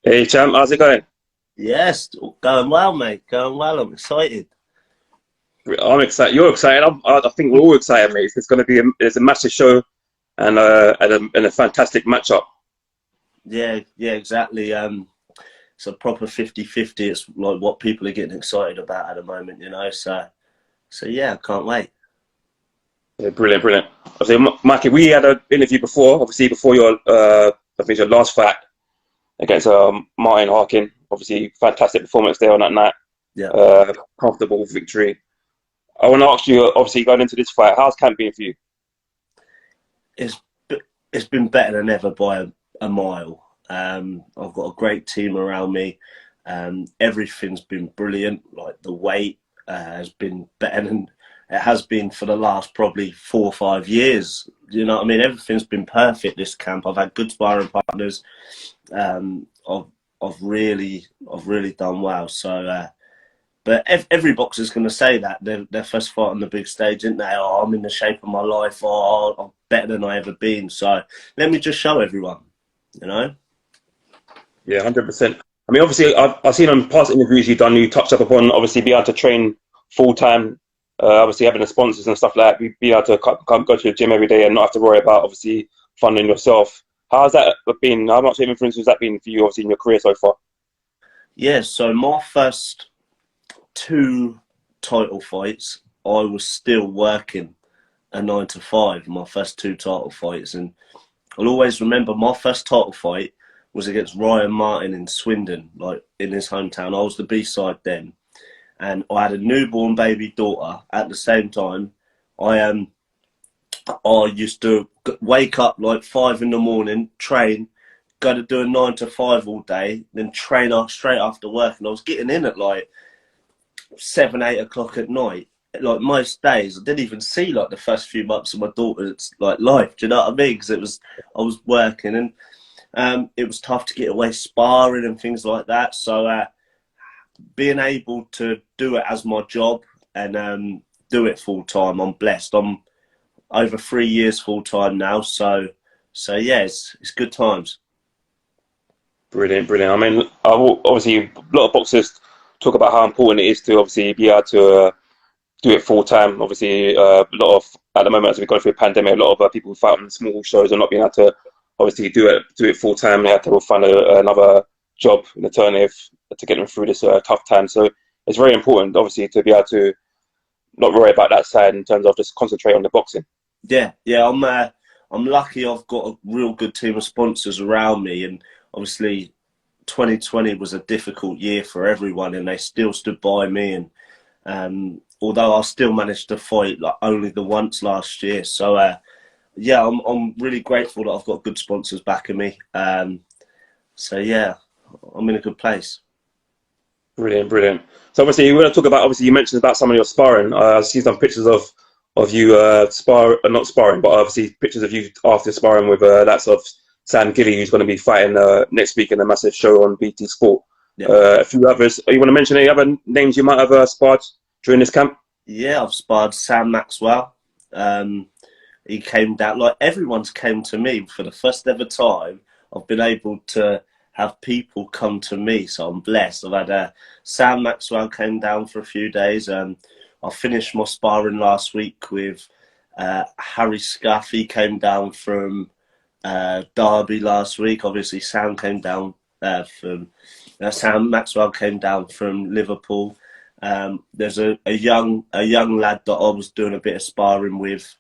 Hey champ, how's it going? Yes, going well, mate. Going well. I'm excited. I'm excited. You're excited. I think we're all excited, mate. It's going to be it's a massive show and a fantastic matchup. Yeah, exactly. It's a proper 50-50. It's like what people are getting excited about at the moment, you know. So yeah, I can't wait. Yeah, brilliant, brilliant. Mikey, we had an interview before, obviously before your I think your last fight against Martin Harkin. Obviously, fantastic performance there on that night. Yeah, Comfortable victory. I want to ask you, obviously going into this fight, how's camp been for you? it's it's been better than ever by a mile. I've got a great team around me. Everything's been brilliant. Like the weight has been better than it has been for the last probably 4 or 5 years. You know what I mean? Everything's been perfect this camp. I've had good sparring partners. Um, I've I've really done well. But every boxer's going to say that their first fight on the big stage, isn't they? Oh, I'm in the shape of my life. Oh, I'm better than I ever been. So let me just show everyone. You know? Yeah, 100%. I mean, obviously, I've seen on past interviews you've done, you touched up upon obviously being able to train full time, obviously having the sponsors and stuff like that, being able to go to the gym every day and not have to worry about obviously funding yourself. How's that been? How much of influence has that been for you, obviously, in your career so far? Yeah. So my first two title fights, I was still working a 9 to 5. My first two title fights, and I'll always remember my first title fight was against Ryan Martin in Swindon, like in his hometown. I was the B side then, and I had a newborn baby daughter at the same time. I I used to wake up like 5 in the morning, train, go to do a 9 to 5 all day, then train up straight after work, and I was getting in at like 7, 8 o'clock at night. Like most days, I didn't even see like the first few months of my daughter's like life. Do you know what I mean? Because I was working, and it was tough to get away sparring and things like that. So being able to do it as my job and do it full time, I'm blessed. I'm over 3 years full time now. So yeah, it's good times. Brilliant, brilliant. I mean, obviously, a lot of boxers talk about how important it is to obviously be able to do it full time. Obviously, a lot of at the moment as we've gone through a pandemic, a lot of people fight on small shows are not being able to obviously do it full time. They have to find another job, an alternative to get them through this tough time. So it's very important, obviously, to be able to not worry about that side in terms of just concentrate on the boxing. Yeah. I'm lucky. I've got a real good team of sponsors around me, and obviously 2020 was a difficult year for everyone, and they still stood by me. And although I still managed to fight like only the once last year, so yeah, I'm really grateful that I've got good sponsors backing me. So yeah, I'm in a good place. Brilliant, brilliant. So obviously, we're going to talk about. Obviously, you mentioned about some of your sparring. I've seen some pictures of you not sparring, but obviously pictures of you after sparring with that's of Sam Gilley, who's going to be fighting next week in a massive show on BT Sport. Yeah, A few others. You want to mention any other names you might have sparred during this camp? yeah, I've sparred Sam Maxwell. Um, he came down, like everyone's came to me for the first ever time. I've been able to have people come to me, so I'm blessed. I've had Sam Maxwell came down for a few days. I finished my sparring last week with Harry Scuff. He came down from Derby last week. Obviously, Sam Maxwell came down from Liverpool. There's a young lad that I was doing a bit of sparring with,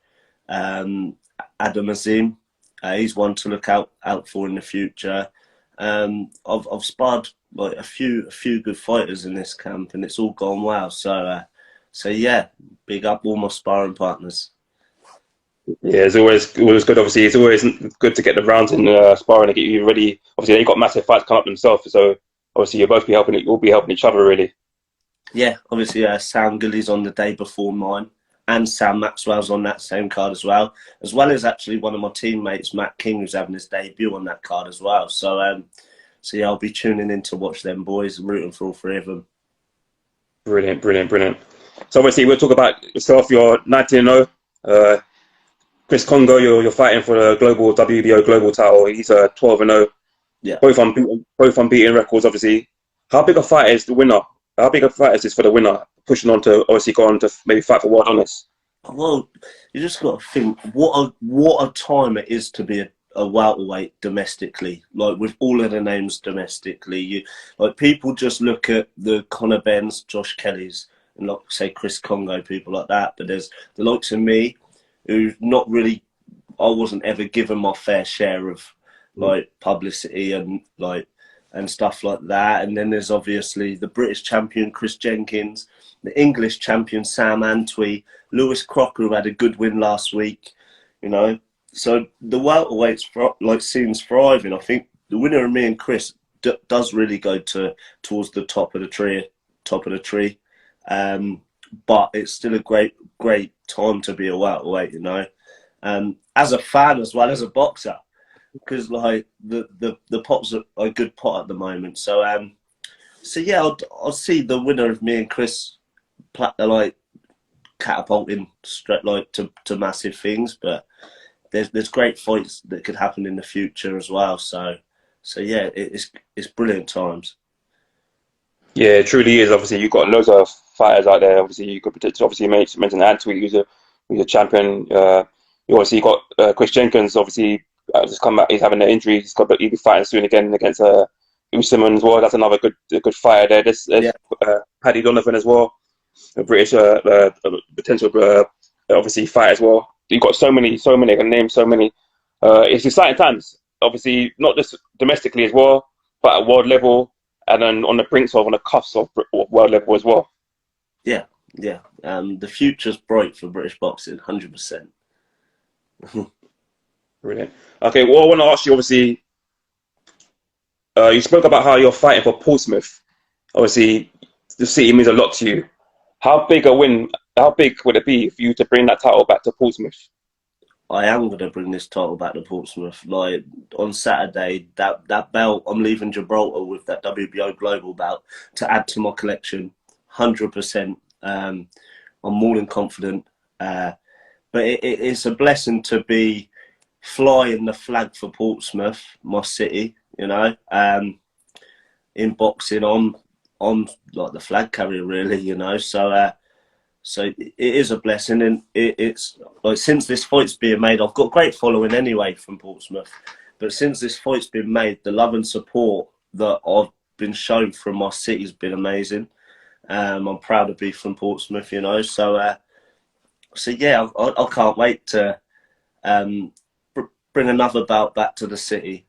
Aadam Naseem. He's one to look out for in the future. I've sparred like a few good fighters in this camp, and it's all gone well. So yeah, big up all my sparring partners. Yeah, it's always good. Obviously, it's always good to get the rounds in sparring to get you ready. Obviously, you've got massive fights coming up themselves, so obviously you'll be helping each other really. Yeah, obviously Sam Gilley's on the day before mine, and Sam Maxwell's on that same card as well as actually one of my teammates, Matt King, who's having his debut on that card as well. So yeah, I'll be tuning in to watch them boys and rooting for all three of them. Brilliant, brilliant, brilliant. So obviously we'll talk about yourself. You're 19-0. Chris Kongo, you're fighting for the global WBO Global Title. He's 12-0. Yeah. both unbeaten records. Obviously, how big a fight is the winner? How big a fight is this for the winner? Pushing on to obviously go on to maybe fight for world honors. Well, you just got to think what a time it is to be a welterweight domestically. Like with all of the names domestically, like people just look at the Conor Benns, Josh Kellys, and like say Chris Kongo, people like that. But there's the likes of me, who not really, I wasn't ever given my fair share of like publicity and like and stuff like that. And then there's obviously the British champion Chris Jenkins, the English champion Sam Antwi, Lewis Crocker, who had a good win last week, you know. So the welterweights like scene's thriving. I think the winner of me and Chris does really go towards the top of the tree. But it's still a great time to be a welterweight, you know. As a fan as well as a boxer, because like the pots are a good pot at the moment. So yeah, I'll see the winner of me and Chris like catapulting straight like to massive things, but there's great fights that could happen in the future as well. So yeah, it's brilliant times. Yeah, it truly is. Obviously, you've got loads of fighters out there. Obviously, you could potentially obviously mention Antwi, who's a champion. You obviously got Chris Jenkins. Obviously, just come back. He's having an injury. He'll be fighting soon again against Usman as well. That's another good fighter there. There's Yeah, Paddy Donovan as well, a British potential obviously fight as well. You've got so many. I can name so many. It's exciting times. Obviously, not just domestically as well, but at world level, and then on the brinks of, on the cuffs of world level as well. yeah. The future's bright for British boxing, 100%. Brilliant. Okay, well, I want to ask you, obviously, you spoke about how you're fighting for Portsmouth. Obviously, the city means a lot to you. How big would it be for you to bring that title back to Portsmouth? I am going to bring this title back to Portsmouth. Like on Saturday, that belt, I'm leaving Gibraltar with that WBO Global belt to add to my collection. 100%. I'm more than confident. But it's a blessing to be flying the flag for Portsmouth, my city. You know, in boxing, I'm like the flag carrier, really. You know, so it is a blessing, and it's like since this fight's being made, I've got great following anyway from Portsmouth, but since this fight's been made, the love and support that I've been shown from my city's been amazing. I'm proud to be from Portsmouth, you know. So yeah, I can't wait to bring another bout back to the city,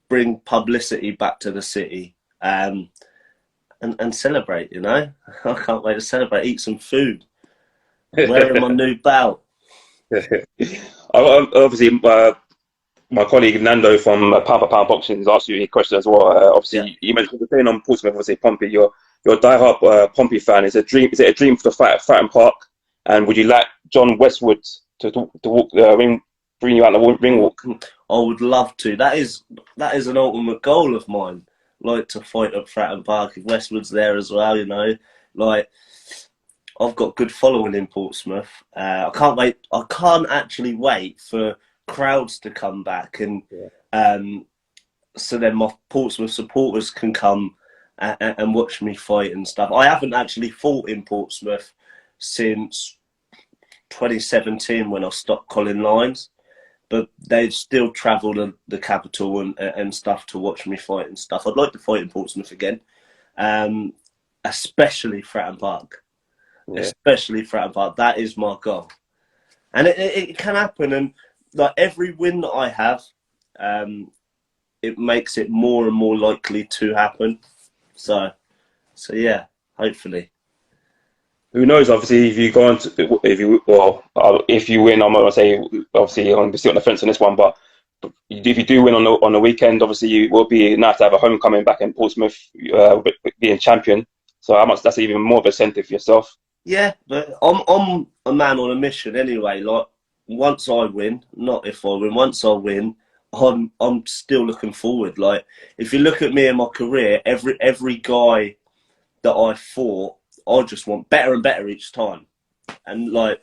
bring publicity back to the city, and celebrate, you know. I can't wait to celebrate, eat some food, wearing my new belt. Obviously, my colleague Nando from Pound for Pound Boxing has asked you a question as well. Yeah. Obviously, you mentioned the thing on Portsmouth. Obviously, Pompey, you're a diehard Pompey fan. Is it a dream for the fight at Fratton Park? And would you like John Westwood to walk the ring, bring you out the ring walk? I would love to. That is an ultimate goal of mine. Like to fight at Fratton Park. If Westwood's there as well, you know. Like I've got good following in Portsmouth. I can't wait. I can't actually wait for crowds to come back, and so then my Portsmouth supporters can come and watch me fight and stuff. I haven't actually fought in Portsmouth since 2017 when I stopped calling lines, but they've still travelled the capital and stuff to watch me fight and stuff. I'd like to fight in Portsmouth again, especially Fratton Park. Yeah. Especially Fratton Park. That is my goal, and it can happen. And like every win that I have, it makes it more and more likely to happen. So yeah, hopefully. Who knows? Obviously, if you win, I'm not gonna say obviously I'm gonna be on the fence on this one, but if you do win on the weekend, obviously it will be nice to have a homecoming back in Portsmouth, being champion. So how much that's even more of a incentive for yourself. Yeah, but I'm a man on a mission anyway. Like once I win, not if I win. Once I win, I'm still looking forward. Like if you look at me in my career, every guy that I fought, I just want better and better each time. And like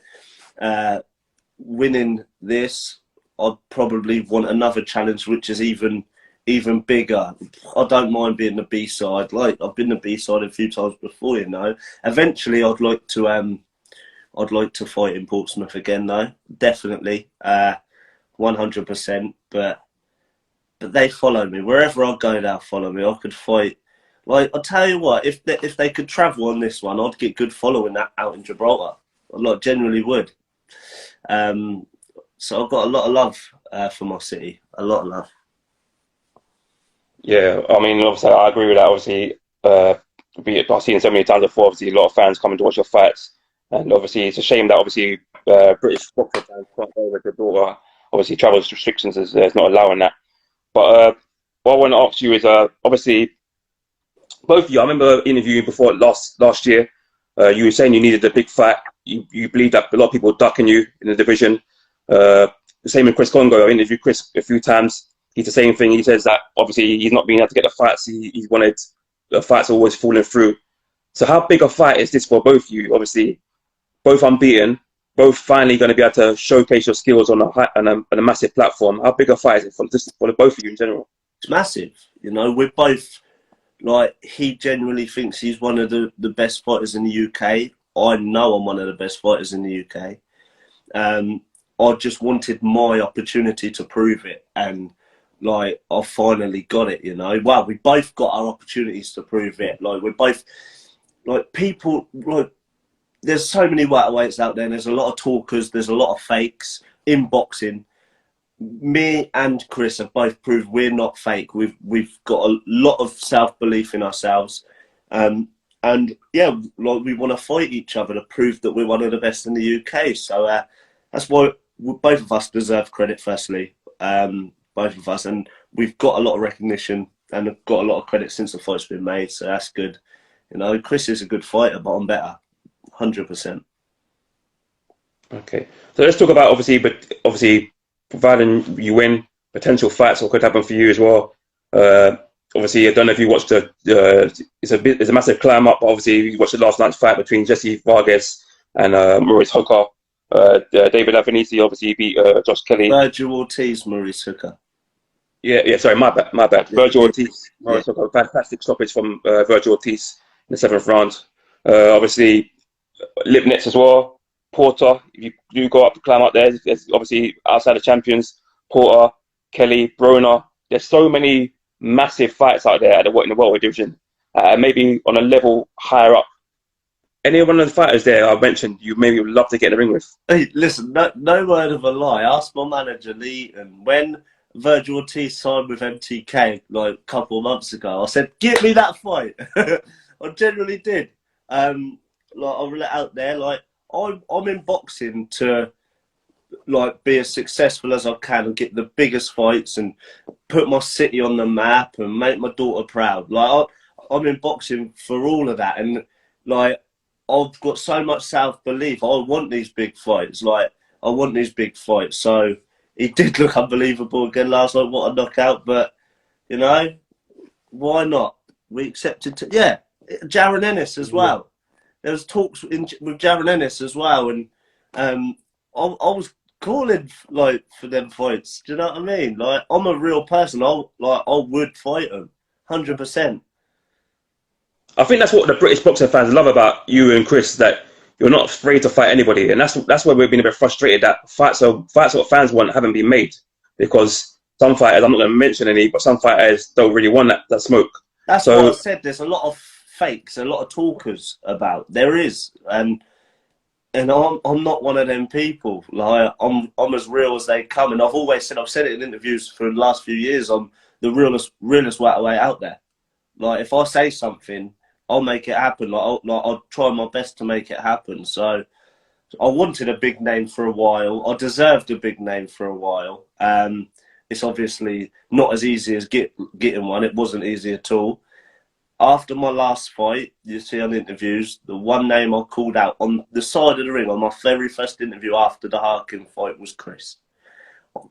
winning this, I'd probably want another challenge which is even even bigger. I don't mind being the B-side. Like, I've been the B-side a few times before, you know. Eventually, I'd like to fight in Portsmouth again, though. Definitely, 100%. But they follow me wherever I go. They'll follow me. I could fight. Like, I'll tell you what, if they could travel on this one, I'd get good following that out in Gibraltar. I generally would. So I've got a lot of love for my city. A lot of love. Yeah, I mean, obviously, I agree with that. Obviously, I've seen it so many times before. Obviously, a lot of fans coming to watch your fights, and obviously, it's a shame that obviously British boxing fans can't go over to Gibraltar. Obviously, travel restrictions is not allowing that. But what I want to ask you is, obviously, both of you. I remember interviewing before last year. You were saying you needed a big fight. You believe that a lot of people are ducking you in the division. The same with Chris Kongo. I interviewed Chris a few times. He's the same thing. He says that obviously he's not being able to get the fights. He wanted the fights are always falling through. So how big a fight is this for both of you? Obviously, both unbeaten, both finally going to be able to showcase your skills on a massive platform. How big a fight is it for the both of you in general? It's massive. You know, we're both, like, he genuinely thinks he's one of the best fighters in the UK. I know I'm one of the best fighters in the UK. I just wanted my opportunity to prove it, and like, I finally got it, you know. Well, we both got our opportunities to prove it. Like, we're both, like, people, like, there's so many welterweights out there, and there's a lot of talkers, there's a lot of fakes in boxing. Me and Chris have both proved we're not fake. We've got a lot of self-belief in ourselves. And yeah, like, we want to fight each other to prove that we're one of the best in the UK. So that's why both of us deserve credit, firstly. Both of us. And we've got a lot of recognition and have got a lot of credit since the fight's been made. So that's good. You know, Chris is a good fighter, but I'm better. 100%. Okay. So let's talk about obviously providing you win, potential fights what could happen for you as well. Obviously, I don't know if you watched it's a massive climb up. Obviously, you watched the last night's fight between Jesse Vargas and Maurice Hooker. David Avenisi obviously beat Josh Kelly. Virgil Ortiz, Maurice Hooker. Yeah. Sorry, my bad. Virgil Ortiz, Maurice Hooker. Fantastic stoppage from Virgil Ortiz in the 7th round. Obviously, Lipnitz as well. Porter, if you go up, climb up there's obviously outside the champions, Porter, Kelly, Broner. There's so many massive fights out there in the welterweight division, maybe on a level higher up. Any one of the fighters there I mentioned you maybe would love to get in the ring with? Hey, listen, no word of a lie. Ask my manager, Lee, and when Virgil Ortiz signed with MTK like a couple of months ago, I said, "Give me that fight." I generally did. Like, I let out there, like, I'm in boxing to, like, be as successful as I can and get the biggest fights and put my city on the map and make my daughter proud. Like, I'm in boxing for all of that, and like, I've got so much self-belief. I want these big fights. Like, I want these big fights. So he did look unbelievable again last night. What a knockout! But you know, why not? We accepted. Yeah, Jaron Ennis as well. There was talks with Jaron Ennis as well, and I was calling, like, for them fights. Do you know what I mean? Like, I'm a real person. I would fight them, 100%. I think that's what the British boxing fans love about you and Chris, that you're not afraid to fight anybody, and that's where we've been a bit frustrated that fights what fans want haven't been made, because some fighters, I'm not going to mention any, but some fighters don't really want that smoke. That's what I said. There's a lot of fakes, a lot of talkers about. There is, and I'm not one of them people. Like, I'm as real as they come, and I've always said, I've said it in interviews for the last few years, I'm the realest welterweight out there. Like, if I say something, I'll make it happen. Like, I'll try my best to make it happen. So I wanted a big name for a while. I deserved a big name for a while. It's obviously not as easy as getting one. It wasn't easy at all. After my last fight, you see on interviews, the one name I called out on the side of the ring on my very first interview after the Harkin fight was Chris.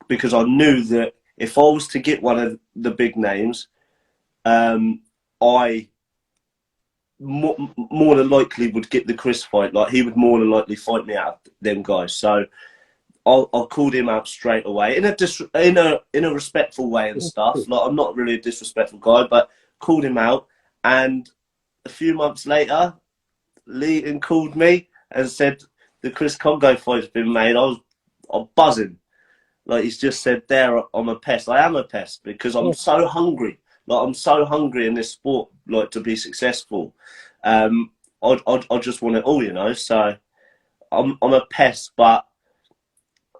Because I knew that if I was to get one of the big names, I more than likely would get the Chris fight. Like, he would more than likely fight me out of them guys. So I called him out straight away in a respectful way and stuff. Like, I'm not really a disrespectful guy, but called him out. And a few months later, Leighton called me and said the Chris Kongo fight's been made. I'm buzzing. Like, he's just said there, I'm a pest. I am a pest because I'm so hungry. Like, I'm so hungry in this sport, like, to be successful. I just want it all, you know. So I'm a pest, but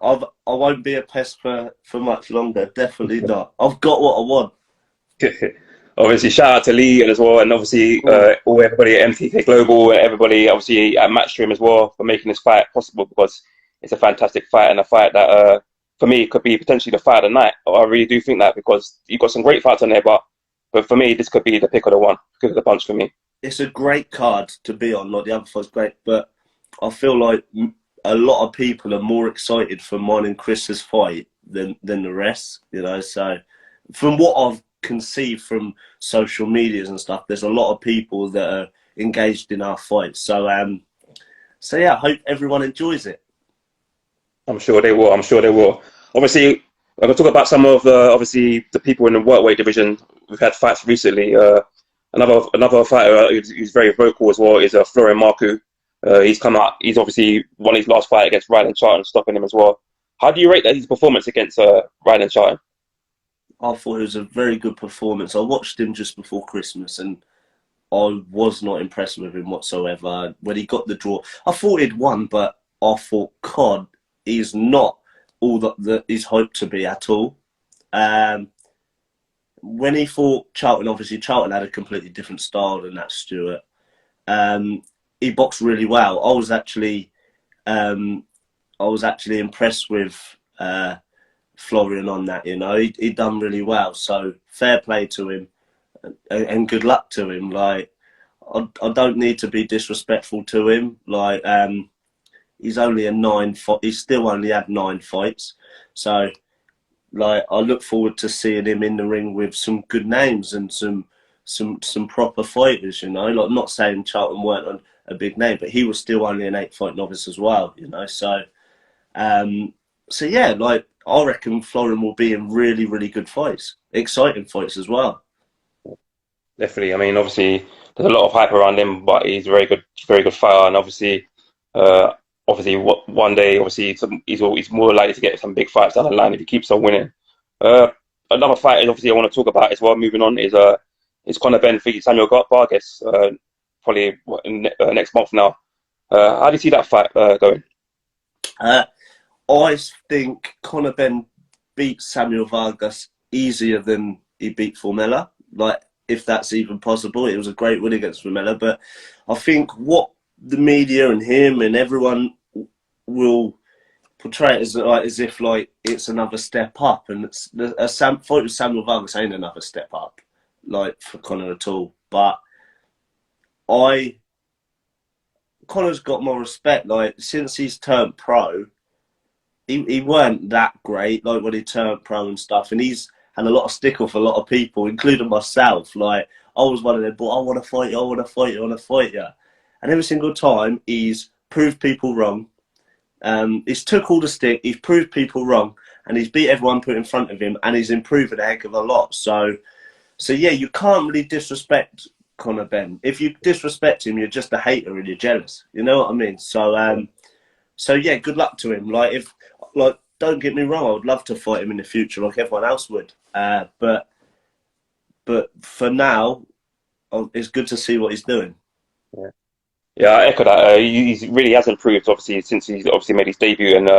I won't be a pest for much longer. Definitely not. I've got what I want. Obviously, shout out to Lee as well, and obviously everybody at MTK Global and everybody obviously at Matchstream as well for making this fight possible, because it's a fantastic fight and a fight that for me could be potentially the fight of the night. I really do think that, because you've got some great fights on there, but for me this could be the pick of the one, pick of the bunch for me. It's a great card to be on. Like, the other fight's great, but I feel like a lot of people are more excited for mine and Chris's fight than the rest, you know. So from what I've conceived from social medias and stuff, there's a lot of people that are engaged in our fight. So yeah, I hope everyone enjoys it. I'm sure they will. I'm sure they will. Obviously, I'm going to talk about some of the people in the welterweight division. We've had fights recently. Another fighter who's very vocal as well is Florian Marku. He's come out. He's obviously won his last fight against Ryan Charlton, stopping him as well. How do you rate his performance against Ryan Charlton? I thought it was a very good performance. I watched him just before Christmas, and I was not impressed with him whatsoever. When he got the draw, I thought he'd won, but I thought, God, he's not all that he's hoped to be at all. When he fought Charlton, obviously Charlton had a completely different style than that Stewart. He boxed really well. I was actually impressed with Florian on that. You know, he'd done really well. So fair play to him, and good luck to him. Like, I don't need to be disrespectful to him. Like, he's only he's still only had 9 fights. So, like, I look forward to seeing him in the ring with some good names and some proper fighters, you know. Like, not saying Charlton weren't a big name, but he was still only an 8-fight novice as well, you know. So yeah, like, I reckon Florian will be in really, really good fights, exciting fights as well. Definitely. I mean, obviously there's a lot of hype around him, but he's a very good fighter, and obviously one day, obviously he's more likely to get some big fights down the line if he keeps on winning. Another fight, obviously, I want to talk about as well, moving on, is Conor Benn v Samuel Vargas, probably next month now. How do you see that fight going? I think Conor Benn beat Samuel Vargas easier than he beat Formella. Like, if that's even possible. It was a great win against Formella, but I think what the media and him and everyone will portray it as if like it's another step up, and a fight with Samuel Vargas ain't another step up, like, for Conor at all. But Conor's got more respect. Like, since he's turned pro, he weren't that great, like, when he turned pro and stuff, and he's had a lot of stick off a lot of people, including myself. Like, I was one of them, but I want to fight you, I want to fight you, I want to fight you. And every single time, he's proved people wrong. He's took all the stick, he's proved people wrong, and he's beat everyone put in front of him, and he's improved a heck of a lot. So yeah, you can't really disrespect Conor Benn. If you disrespect him, you're just a hater and you're jealous. You know what I mean? So yeah, good luck to him. Like, don't get me wrong, I would love to fight him in the future, like everyone else would. But for now, it's good to see what he's doing. Yeah, I echo that. He really has improved, obviously, since he's obviously made his debut, and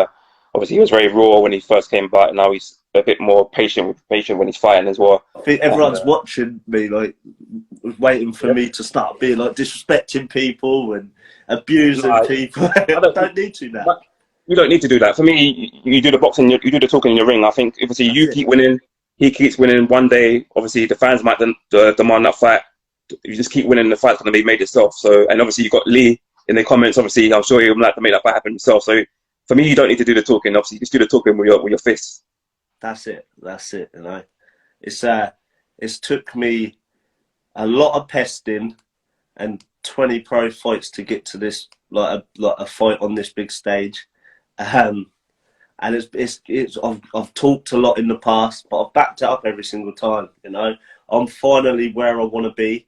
obviously he was very raw when he first came back, and now he's a bit more patient when he's fighting as well. I think everyone's watching me, like, waiting for me to start being like disrespecting people and abusing people. I don't need to now. You don't need to do that. For me, you do the boxing, you do the talking in your ring. I think, obviously, keep winning, he keeps winning. One day, obviously, the fans might demand that fight. You just keep winning, the fight's going to be made itself. So, and obviously, you've got Lee in the comments. Obviously, I'm sure he'll like to make that fight happen himself. So, for me, you don't need to do the talking. Obviously, you just do the talking with your fists. That's it. You know, it's took me a lot of pesting and 20 pro fights to get to this, like a fight on this big stage. And and I've talked a lot in the past, but I've backed it up every single time. You know, I'm finally where I want to be.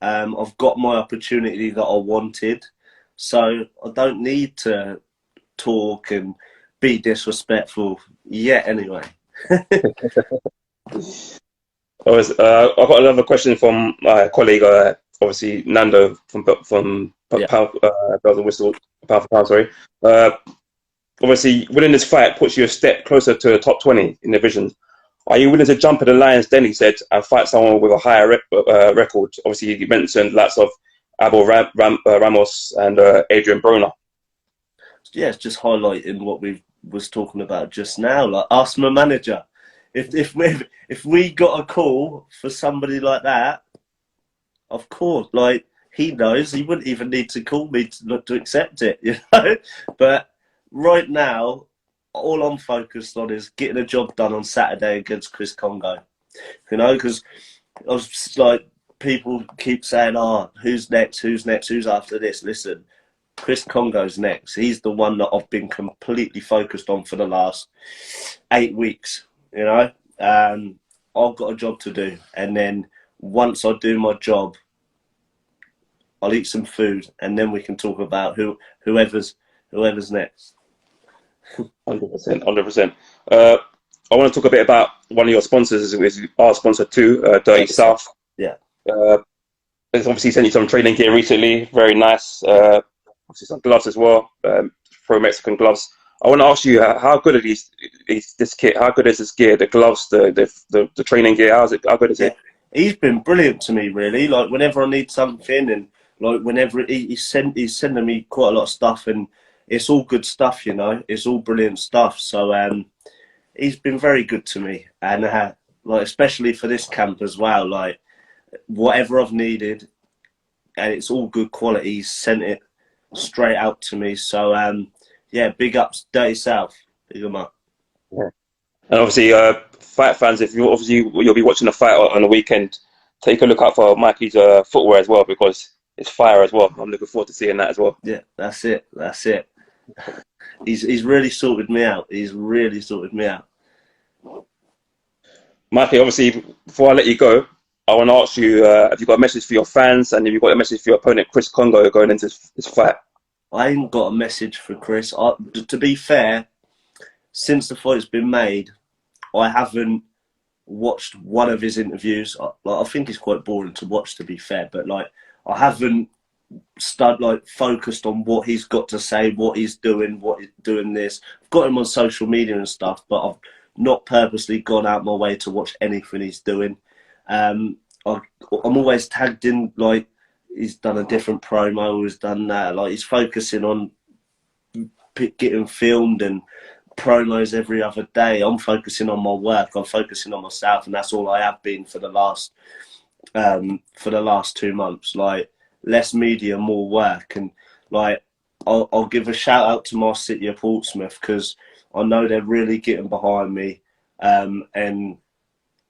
I've got my opportunity that I wanted, so I don't need to talk and be disrespectful yet. Anyway. I've got another question from my colleague, obviously Nando from Pound Bells and Whistle, Pound for Pound. Sorry. Obviously, winning this fight puts you a step closer to the top 20 in the division. Are you willing to jump at the Lions Den, he said, and fight someone with a higher record? Obviously, you mentioned lots of Abel Ramos and Adrian Broner. Yeah, it's just highlighting what we was talking about just now. Like, ask my manager. If we got a call for somebody like that, of course, like, he knows, he wouldn't even need to call me to accept it, you know. But right now, all I'm focused on is getting a job done on Saturday against Chris Kongo. You know, because I was like, people keep saying, "Oh, who's next? Who's next? Who's after this?" Listen, Chris Kongo's next. He's the one that I've been completely focused on for the last 8 weeks. You know, I've got a job to do, and then once I do my job, I'll eat some food, and then we can talk about whoever's next. 100%, 100%. I want to talk a bit about one of your sponsors, which is our sponsor too, Dirty South. Yeah. It's obviously sent you some training gear recently. Very nice. Obviously some gloves as well. Pro Mexican gloves. I want to ask you, how good are this kit? How good is this gear? The gloves, the training gear. How good is it? He's been brilliant to me, really. Like, whenever I need something, and like whenever he's sending me quite a lot of stuff, and it's all good stuff, you know. It's all brilliant stuff. So he's been very good to me, and like, especially for this camp as well. Like, whatever I've needed, and it's all good quality. He's sent it straight out to me. So yeah, big ups, Dirty South. Big 'em up. Yeah. And obviously, fight fans, if you'll be watching the fight on the weekend, take a look out for Mikey's footwear as well, because it's fire as well. I'm looking forward to seeing that as well. Yeah, that's it. He's really sorted me out. He's really sorted me out. Mikey, obviously, before I let you go, I want to ask you, have you got a message for your fans, and have you got a message for your opponent, Chris Kongo, going into this fight? I ain't got a message for Chris. To be fair, since the fight's been made, I haven't watched one of his interviews. I think it's quite boring to watch, to be fair, but like, I haven't focused on what he's got to say, what he's doing this. I've got him on social media and stuff, but I've not purposely gone out my way to watch anything he's doing. I'm always tagged in, like, he's done a different promo, he's done that. Like, he's focusing on getting filmed and promos every other day. I'm focusing on my work, I'm focusing on myself, and that's all I have been for the last 2 months. Like, less media, more work. And like, I'll give a shout out to my City of Portsmouth, because I know they're really getting behind me, and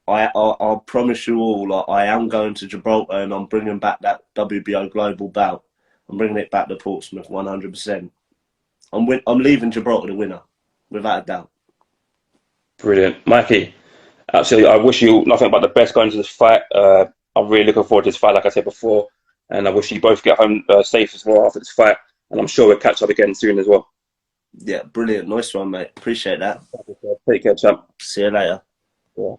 I'll promise you all, like, I am going to Gibraltar, and I'm bringing back that WBO Global belt. I'm bringing it back to Portsmouth 100%. I'm leaving Gibraltar the winner, without a doubt. Brilliant. Mikey, absolutely, I wish you nothing but the best going into this fight. I'm really looking forward to this fight, like I said before, and I wish you both get home safe as well after this fight, and I'm sure we'll catch up again soon as well. Yeah, brilliant. Nice one, mate. Appreciate that. Take care, champ. See you later. Yeah.